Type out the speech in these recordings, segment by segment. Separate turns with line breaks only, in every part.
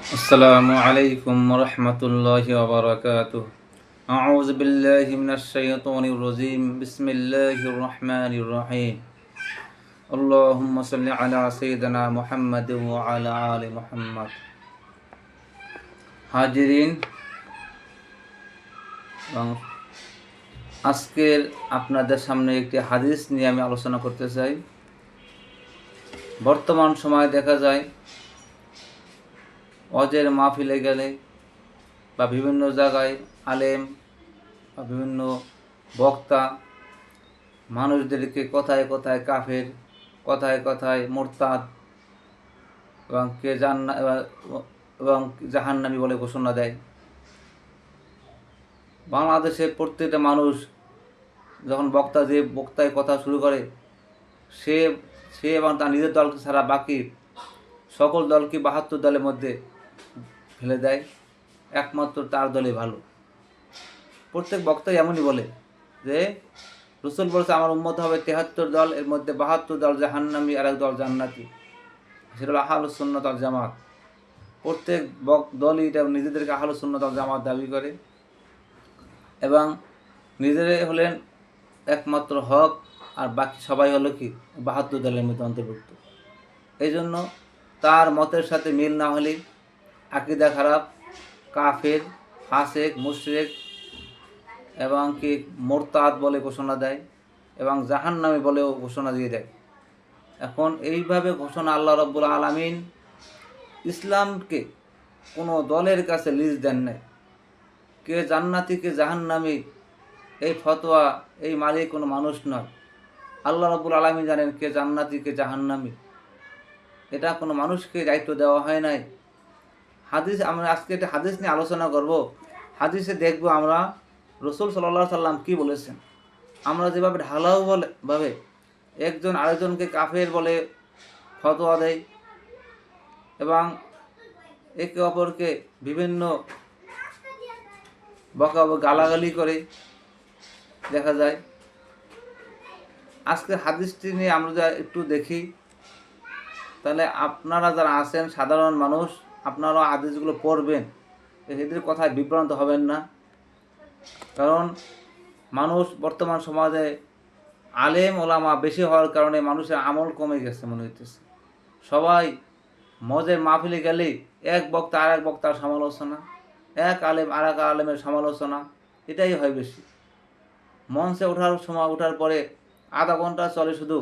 السلام عليكم ورحمة الله وبركاته. أعوذ بالله من الشيطان الرجيم. بسم الله الرحمن الرحيم. اللهم صل على سيدنا محمد وعلى آل محمد. হাজিরিন, আজকের আপনাদের সামনে একটি হাদিস নিয়ে আমি আলোচনা করতে চাই। বর্তমান সময়ে দেখা যায় ওয়াজের মাহফিলে গেলে বা বিভিন্ন জায়গায় আলেম বা বিভিন্ন বক্তা মানুষদেরকে কথায় কথায় কাফের, কথায় কথায় মুরতাদ এবং এবং জাহান্নামী বলে ঘোষণা দেয়। বাংলাদেশে প্রত্যেকটা মানুষ যখন বক্তায় কথা শুরু করে, সে এবং তার নিজের দলকে ছাড়া বাকি সকল দলকে ৭২ দলের মধ্যে ফেলে দেয়, একমাত্র তার দলে ভালো। প্রত্যেক বক্তাই এমনই বলে যে রসুল বলছে আমার উম্মত হবে ৭৩ দল, এর মধ্যে ৭২ দল জাহান্নামী আর এক দল জান্নাতি। সেটা হলো আহলুস সুন্নাত ওয়াল জামাত। প্রত্যেক দলই এটা নিজেদেরকে আহলুস সুন্নাত ওয়াল জামাত দাবি করে এবং নিজেরাই হলেন একমাত্র হক, আর বাকি সবাই হলো কি ৭২ দলের মধ্যে অন্তর্ভুক্ত। এই জন্য তার মতের সাথে মিল না হলে আকীদা খারাপ, কাফের, ফাসেক, মুশরিক এবং কি মুরতাদ বলে ঘোষণা দেয় এবং জাহান্নামী বলেও ঘোষণা দিয়ে দেয়। এখন এইভাবে ঘোষণা আল্লাহ রাব্বুল আলামিন ইসলামকে কোনো দলের কাছে লিজ দেন নাই। কে জান্নাতি কে জাহান্নামী এই ফতোয়া এই মালিক কোনো মানুষ নয়। আল্লাহ রাব্বুল আলামিন জানেন কে জান্নাতি কে জাহান্নামী। এটা কোনো মানুষকে দায়িত্ব দেওয়া হয় নাই। আমরা আজকে একটা হাদিস নিয়ে আলোচনা করব। হাদিসে দেখব আমরা রসুল সাল্লাল্লাহু আলাইহি সাল্লাম কী বলেছেন। আমরা যেভাবে ঢালাও ভাবে একজন আরেকজনকে কাফের বলে ফতোয়া দেয় এবং একে অপরকে বিভিন্ন গালাগালি করে দেখা যায়। আজকে হাদিসটি নিয়ে আমরা যা একটু দেখি, তাহলে আপনারা যারা আছেন সাধারণ মানুষ, আপনারা হাদিসগুলো পড়বেন, এদের কথায় বিভ্রান্ত হবেন না। কারণ মানুষ বর্তমান সমাজে আলেম ওলামা বেশি হওয়ার কারণে মানুষের আমল কমে গেছে মনে হইতেছে। সবাই মজের মাহফিলে গেলেই এক বক্তা আর এক বক্তার সমালোচনা, এক আলেম আর এক আলেমের সমালোচনা, এটাই হয় বেশি। মঞ্চে ওঠার পরে আধা ঘন্টা চলে শুধু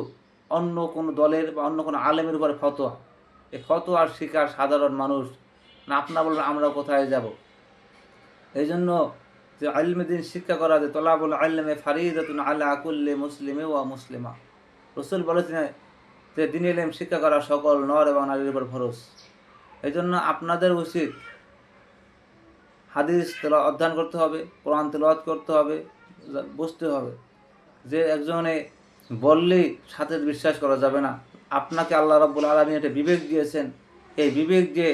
অন্য কোনো দলের বা অন্য কোনো আলেমের উপরে ফতোয়া। এই ফতোয়ার শিকার সাধারণ মানুষ না। আপনারা বলবেন আমরা কোথায় যাব? এই জন্য যে ইলমে দ্বীন শিক্ষা করা, যে তলাবুল ইলমি ফারিদাতুন আলা কুল্লি মুসলিমি ওয়া মুসলিমা। রাসূল বলেছেন যে দ্বীন ইলম শিক্ষা করা সকল নর এবং নারীর উপর ফরজ। এই জন্য আপনাদের উচিত হাদিস অধ্যয়ন করতে হবে, কোরআন তেলাওয়াত করতে হবে, বুঝতে হবে যে একজনে বললেই সাথে বিশ্বাস করা যাবে না। আপনাকে আল্লাহ রাব্বুল আলামিন একটা বিবেক দিয়েছেন, এই বিবেক দিয়ে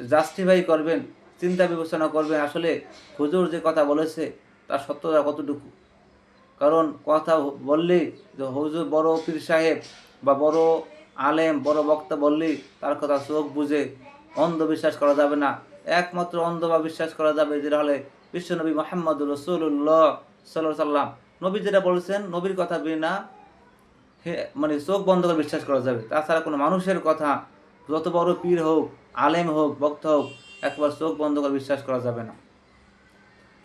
জাস্টিফাই করবেন, চিন্তা বিবেচনা করবেন আসলে হুজুর যে কথা বলেছে তার সত্যতা কতটুকু। কারণ কথা বললেই যে হুজুর বড় পীর সাহেব বা বড় আলেম বড় বক্তা বললেই তার কথা চোখ বুঝে অন্ধবিশ্বাস করা যাবে না। একমাত্র অন্ধ বা বিশ্বাস করা যাবে যেটা হলে বিশ্বনবী মুহাম্মদুর রাসূলুল্লাহ সাল্লাল্লাহু আলাইহি সাল্লাম। নবী যেটা বলেছেন, নবীর কথা বিনা মানে চোখ বন্ধ করে বিশ্বাস করা যাবে। তাছাড়া কোনো মানুষের কথা, যত বড় পীর হোক, আলেম হোক, বক্তা হোক, একবার চোখ বন্ধ করে বিশ্বাস করা যাবে না।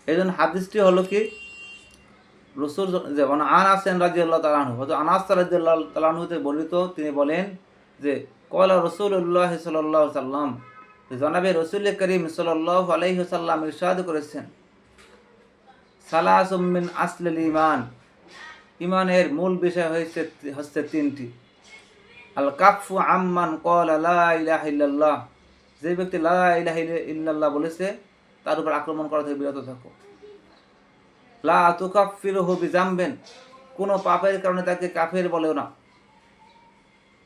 এই জন্য হাদিসটি হলো কি রসুল যেমন আনাসেন রাদিয়াল্লাহু তাআলা আনহু, আনাস রাদিয়াল্লাহু তাআলা আনহুতে বর্ণিত, তিনি বলেন যে ক্বালা রাসূলুল্লাহ সাল্লাল্লাহু আলাইহি সাল্লাম, জনাবে রাসূল করিম সাল্লাল্লাহু আলাইহি ওয়াসাল্লাম ইরশাদ করেছেন, সালাসুম মিন আসলিল ঈমান, ঈমানের মূল বিষয় হচ্ছে তিনটি। আল কাফু আম্মান ক্বালা লা ইলাহা ইল্লাল্লাহ, যে ব্যক্তি লা ইলাহা ইল্লাল্লাহ বলেছে তার উপর আক্রমণ করা থেকে বিরত থাকো। লা তুকাফিরুহু বিযামবিন, কোনো পাপের কারণে তাকে কাফের বলেও না,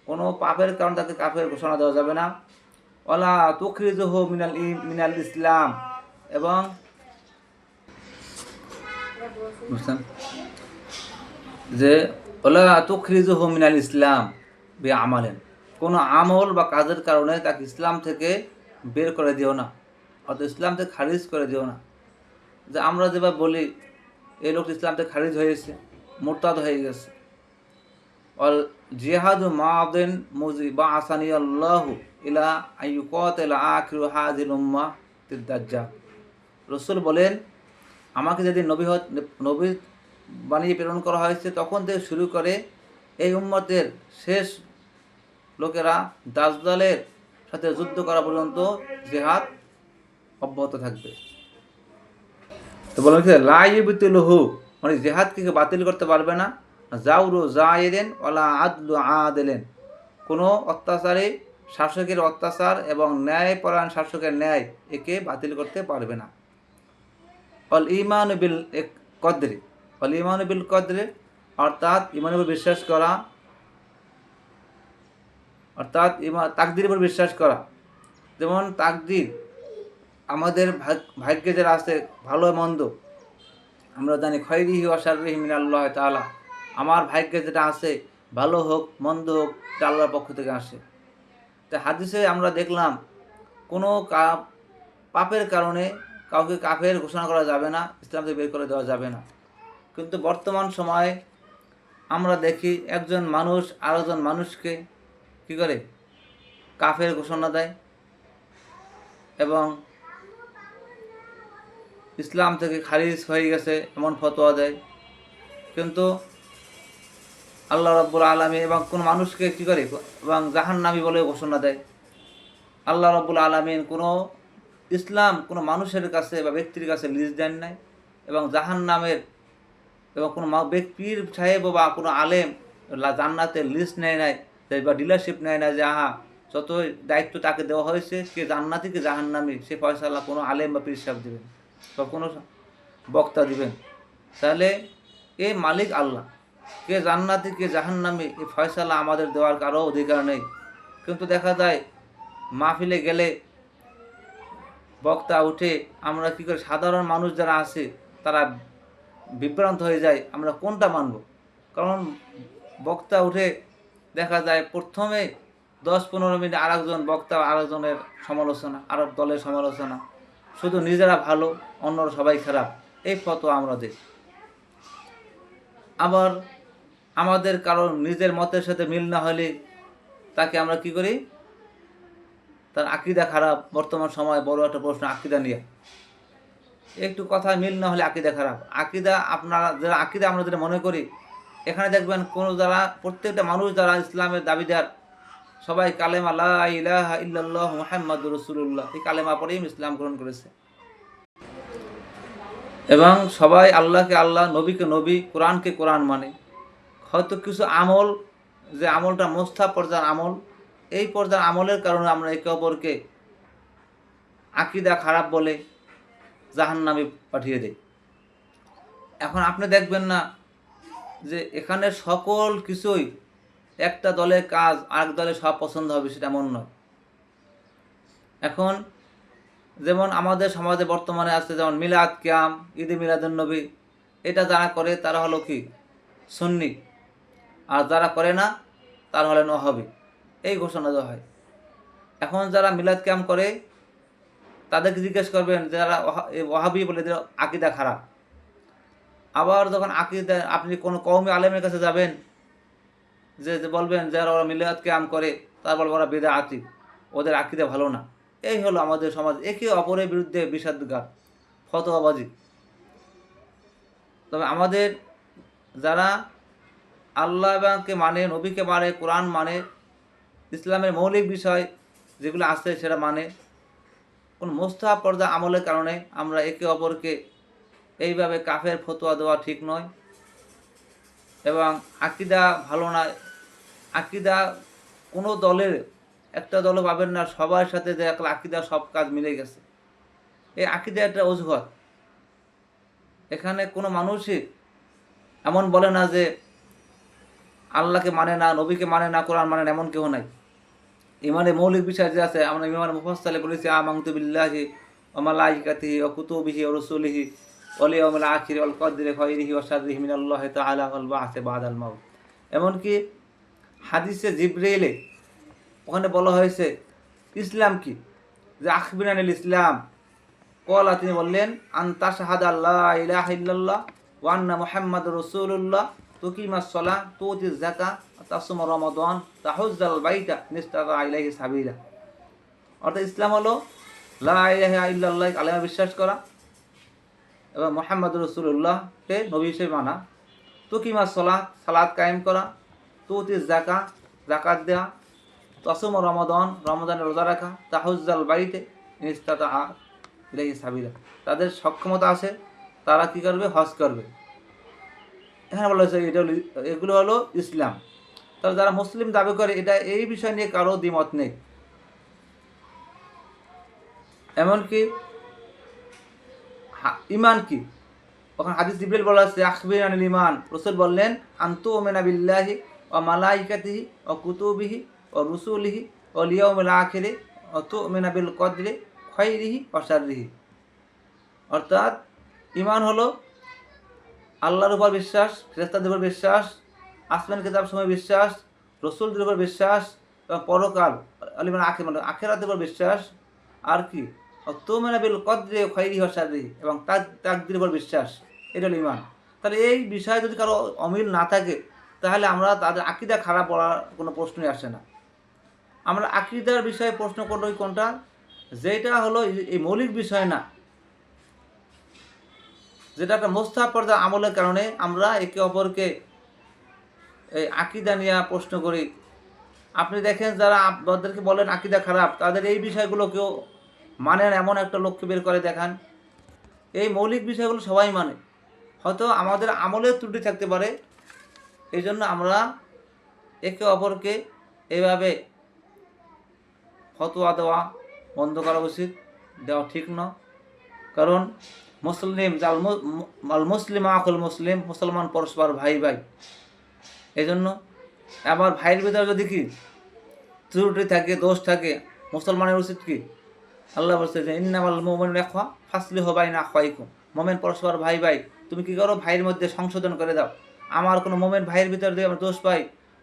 কোনো পাপের কারণে তাকে কাফের ঘোষণা দেওয়া যাবে না। ওয়ালা তুখরিজুহু মিনাল ইসলাম, এবং যে ওলা তুখরিজুহু মিনাল ইসলাম বিআমালিন, কোনো আমল বা কাজের কারণে তাকে ইসলাম থেকে বের করে দিও না, অর্থাৎ ইসলাম থেকে খারিজ করে দিও না। যে আমরা যেভাবে বলি এই লোক ইসলাম থেকে খারিজ হয়েছে, মুরতাদ হয়ে গেছে। অল জিহাদু মাদিন মুজিবা আসানি আল্লাহু ইলা আইয়ুকাতিল আখিরু হাযিল উম্মাহ তিদ-দাজ্জাল। রাসূল বলেন, আমাকে যেদিন নবী বানিয়ে প্রেরণ করা হয়েছে তখন থেকে শুরু করে এই উম্মতের শেষ লোকেরা দাজ্জালের সাথে যুদ্ধ করা পর্যন্ত জিহাদ অব্যাহত থাকবে। তো বলেন কি লা ইবতিলুহু, মানে জিহাদকে বাতিল করতে পারবে না। জাউরু জায়েদেন ওয়ালা আদলু আদিলেন, কোনো অত্যাচারী শাসকের অত্যাচার এবং ন্যায়পরায়ণ শাসকের ন্যায় একে বাতিল করতে পারবে না। অল ইমান বিল কদরি, অল ইমান বিল কদরি অর্থাৎ ইমানের উপর বিশ্বাস করা, অর্থাৎ তাকদির উপর বিশ্বাস করা। যেমন তাকদির আমাদের ভাগ্যে যারা আছে ভালো মন্দ, আমরা জানি খৈরিহি ওয়া শাররিহি মিনাল্লাহ তাআলা, আমার ভাগ্যে যেটা আছে ভালো হোক মন্দ হোক এটা আল্লাহর পক্ষ থেকে আসে। তো হাদিসে আমরা দেখলাম কোনো পাপের কারণে কাউকে কাফের ঘোষণা করা যাবে না, ইসলাম থেকে বের করে দেওয়া যাবে না। কিন্তু বর্তমান সময়ে আমরা দেখি একজন মানুষ আরেকজন মানুষকে কী করে কাফের ঘোষণা দেয় এবং ইসলাম থেকে খারিজ হয়ে গেছে এমন ফতোয়া দেয়। কিন্তু আল্লাহ রাব্বুল আলামিন এবং কোন মানুষকে কী করে এবং জাহান্নামী বলে ঘোষণা দেয়। আল্লাহ রাব্বুল আলামিন কোনো ইসলাম কোনো মানুষের কাছে বা ব্যক্তির কাছে লিস্ট দেন নাই এবং জাহান্নামের এবং কোনো পীর সাহেব বা কোনো আলেম জান্নাতের লিস্ট নেয় নাই বা ডিলারশিপ নেয় না যে যত দায়িত্ব তাকে দেওয়া হয়েছে কে জান্নাতি কে জাহান্নামী সে ফয়সালা কোনো আলেম বা পীর সাহেব দেবেন বা কোনো বক্তা দিবেন। তাহলে এই মালিক আল্লাহ, কে জান্নাতি কে জাহান্নামী এই ফয়সালা আমাদের দেওয়ার কারো অধিকার নেই। কিন্তু দেখা যায় মাহফিলে গেলে বক্তা উঠে আমরা কী করে সাধারণ মানুষ যারা আছে তারা বিভ্রান্ত হয়ে যায়, আমরা কোনটা মানব। কারণ বক্তা উঠে দেখা যায় প্রথমে 10-15 মিনিট আরেকজন বক্তা আরেকজনের সমালোচনা, আরেক দলের সমালোচনা, শুধু নিজেরা ভালো অন্যরা সবাই খারাপ, এই ফতোয়া আমরা দিই। আবার আমাদের কারণ নিজের মতের সাথে মিল না হলে তাকে আমরা কি করি, তার আকীদা খারাপ। বর্তমান সময় বড় একটা প্রশ্ন আকীদা নিয়ে, একটু কথা মিল না হলে আকীদা খারাপ। আকীদা আপনারা যারা আকীদা আমরা যেটা মনে করি, এখানে দেখবেন কোনো যারা প্রত্যেকটা মানুষ যারা ইসলামের দাবিদার সবাই কালেমা লা ইলাহা ইল্লাল্লাহু মুহাম্মাদুর রাসূলুল্লাহ এই কালেমা পড়েই ইসলাম গ্রহণ করেছে এবং সবাই আল্লাহকে আল্লাহ, নবীকে নবী, কোরআনকে কোরআন মানে। হয়তো কিছু আমল যে আমলটা মোস্তাহাব পর্যায়ের আমল, এই পর্যায়ের আমলের কারণে আমরা একে অপরকে আকীদা খারাপ বলে জাহান্নামে পাঠিয়ে দেয়। এখন আপনি দেখবেন না যে এখানে সকল কিছুই একটা দলের কাজ আরেক দলের সব পছন্দ হবে, সেটা এমন নয়। এখন যেমন আমাদের সমাজে বর্তমানে আছে যেমন মিলাদ কিয়াম, ঈদে মিলাদুন্নবী, এটা যারা করে তারা হলো কি সুন্নি, আর যারা করে না তারা হলেন ওয়াহাবি, এই ঘোষণা দেওয়া হয়। এখন যারা মিলাদ কিয়াম করে তাদেরকে জিজ্ঞেস করবেন যারা ওয়াহাবি বলে আকীদা খারাপ। আবার যখন আকীদা আপনি কোনো কওমি আলেমের কাছে যাবেন যে বলবেন যারা ওরা মিলাদ কিয়াম করে তারপর ওরা বিদআতি, ওদের আকীদা ভালো না। এই হলো আমাদের সমাজ, একে অপরের বিরুদ্ধে বিষাদগার ফতোয়াবাজি। তবে আমাদের যারা আল্লাহ এবংকে মানে, নবীকে মানে, কোরআন মানে, ইসলামের মৌলিক বিষয় যেগুলো আছে সেটা মানে, কোন মুস্তাহাব পর্যায়ে আমলের কারণে আমরা একে অপরকে এইভাবে কাফের ফতোয়া দেওয়া ঠিক নয়। এবং আকীদা ভালো না, আকীদা কোনো দলের একটা দলও পাবেন না সবার সাথে যে একটা আকীদা সব কাজ মিলে গেছে, এই আকীদা একটা অজুহাত। এখানে কোনো মানুষই এমন বলে না যে আল্লাহকে মানে না, নবীকে মানে না, কোরআন মানে না, এমন কেউ নাই। ইমানের মৌলিক বিষয় যে আছে, আমরা ইমানের মুফাসসালে বলেছি আমানতু বিল্লাহি ওয়া মালাইকাতিহি ওয়া কুতুবিহি ওয়া রাসূলিহি ওয়াল ইয়াউমিল আখির ওয়াল কদরি খায়রিহি ওয়া শাররিহি মিনাল্লাহি তাআলা ওয়াল বা'সি বা'দাল মাউত। এমনকি হাদিসে জিবরাইলে ওখানে বলা হয়েছে ইসলাম কি, যে আখবিরানিল ইসলাম, কলা তিনি বললেন আন্তা শাহাদা আল্লাহ ইলাহা ইল্লাল্লাহ ওয়া আন্না মুহাম্মাদুর রাসূলুল্লাহ তুকিমাস সালাহ তুতিজ যাকাত তাসুম রমাদান তাহুজ্জাল বাইতা নিস্তাতা ইলাইহি সাবিলা। অর্থাৎ ইসলাম হলো লা ইলাহা ইল্লাল্লাহ কালেমা বিশ্বাস করা এবং মুহাম্মাদুর রাসূলুল্লাহকে নবী হিসেবে মানা, তুকিমাস সালাত সালাত কায়েম করা, তুতিজ যাকাত যাকাত দেওয়া, তাসুম রমাদান রমাদানের রোজা রাখা, তাহুজ্জাল বাইতে নিস্তাতা ইলাইহি সাবিলা, তাদের সক্ষমতা আছে তারা কি করবে, হজ করবে। এখানে বলা হয়েছে এগুলো হলো ইসলাম। তাহলে যারা মুসলিম দাবি করে এটা এই বিষয় নিয়ে কারো দ্বিমত নেই। এমনকি ইমান কি, ওখানে হাদিস জিবরিল বলা আছে আখবির আনিল ইমান, রাসূল বললেন আনতু মিনা বিল্লাহি ওয়া মালাইকাতিহি ওয়া কুতুবিহি ওয়া রুসুলিহি ওয়াল ইয়াউমিল আখিরি ওয়া তুমিনা বিল কদরি খাইরিহি ওয়া শাররিহি। অর্থাৎ ইমান হলো আল্লাহর উপর বিশ্বাস, ফেরেশতাদের উপর বিশ্বাস, আসমান কিতাব সময় বিশ্বাস, রসুলদের উপর বিশ্বাস এবং পরকাল আলিমান আখেরাতের উপর বিশ্বাস, আর কি তুমিনা বিল কদরি খাইরিহি ওয়া শাররিহি এবং তাকদীরের উপর বিশ্বাস। এটা হলো ইমান। তাহলে এই বিষয়ে যদি কারো অমিল না থাকে তাহলে আমরা তাদের আকীদা খারাপ বলার কোনো প্রশ্নই আসে না। আমরা আকীদার বিষয়ে প্রশ্ন করব কোনটা, যেটা হলো এই মৌলিক বিষয় না, যেটা একটা মোস্তাহাব পর্যায়ে আমলের কারণে আমরা একে অপরকে এই আকীদা নিয়ে প্রশ্ন করি। আপনি দেখেন যারা আপনাদেরকে বলেন আকীদা খারাপ, তাদের এই বিষয়গুলো কেউ মানে না, এমন একটা লোককে বের করে দেখান। এই মৌলিক বিষয়গুলো সবাই মানে, হয়তো আমাদের আমলের ত্রুটি থাকতে পারে, এই জন্য আমরা একে অপরকে এভাবে ফতোয়া দেওয়া বন্ধ করা উচিত, দেওয়া ঠিক নয়। কারণ মুসলিম আল মুসলিম আকুল মুসলিম, মুসলমান পরস্পর ভাই ভাই। এই জন্য আমার ভাইয়ের ভিতরে যদি কি ত্রুটি থাকে, দোষ থাকে, মুসলমানের উচিত কি, আল্লাহ বলছে যে ইন্নামাল মুমিনুনা ইখওয়া ফাসলিহু বাইনা আখওয়াইকুম, মুমিন পরস্পর ভাই ভাই, তুমি কি করো, ভাইয়ের মধ্যে সংশোধন করে দাও। আমার কোনো মুমিন ভাইয়ের ভিতরে যদি আমার দোষ পাই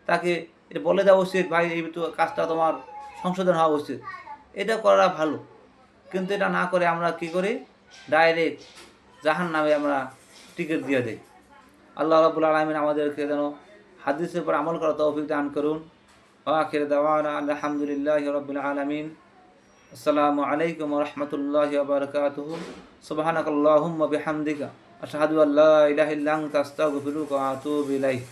তাকে এটা বলে দেওয়া উচিত, ভাই এই কাজটা তোমার সংশোধন হওয়া উচিত, এটা করা ভালো। কিন্তু এটা না করে আমরা কি করি, ডাইরেক্ট জাহান্নামে আমরা টিকিট দিয়ে দেই। আল্লাহ রাব্বুল আলামিন আমাদেরকে যেন হাদিসের উপর আমল করা তৌফিক দান করুন। ওয়া আখিরু দাওয়ানা আলহামদুলিল্লাহি রাব্বিল আলামিন। আসসালামু আলাইকুম ওয়া রাহমাতুল্লাহি ওয়া বারাকাতুহু। সুবহানাকাল্লাহুম্মা বিহামদিকা আশহাদু আল্লা ইলাহা ইল্লা আনতা আস্তাগফিরুকা ওয়া আতুবু ইলাইক।